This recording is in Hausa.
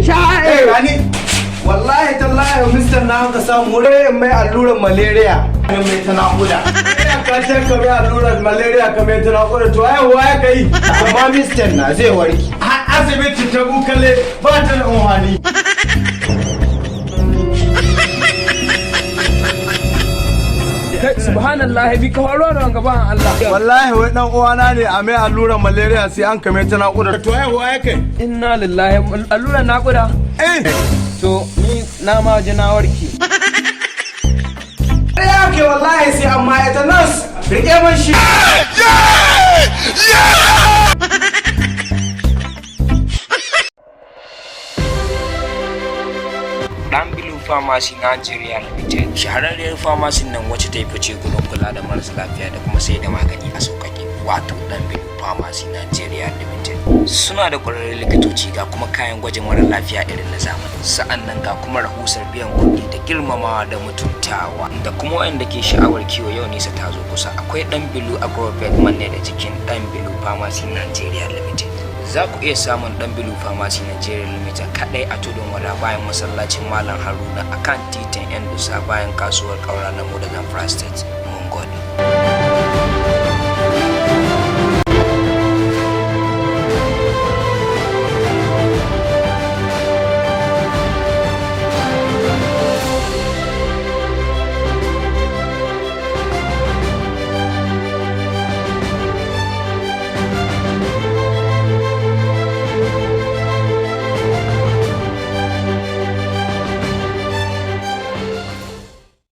Sha'i gani wallahi tallahi Mr. na ka samu mai alluran malaria mai tanakuda ka ce ka mai alluran malaria ka mai tanakuda to ai waye kai amma Mr. na zai warki asibiti ta bukale ba ta da unhani subhanallah bi ka horo da gaban Allah wallahi wai dan uwana ne a mai alluran malaria sai an kame ta nakuda to ai waye kai inna lillahi alluran nakuda to ni na ma ji na warki ya ke wallahi sai amma ita nas rike man shi Ɗanbilu Pharmacy Nigeria Limited shahararriyar pharmacy nan wacce ta yi fice gudun kula da marasa lafiya da kuma sai da magani a sauƙaƙe wato Ɗanbilu Pharmacy Nigeria Limited suna da ƙwararrun likitoci ga kuma kayan gwajin mara lafiya irin na zamani sa'annan ga kuma rahusar biyan kuɗi da girmamawa da mutuntawa da kuma waɗanda ke sha'awar kiwo yau nisa ta zo kusa akwai Ɗanbilu Agrovet manne da cikin Ɗanbilu Pharmacy Nigeria Limited. Za ku iya samun Ɗanbilu Pharmacy Nigeria Limited kaɗai a tudun wada bayan masallacin Malam Haruna akan titin 'yan dusa bayan kasuwar ƙaura na Modern Zamfara State.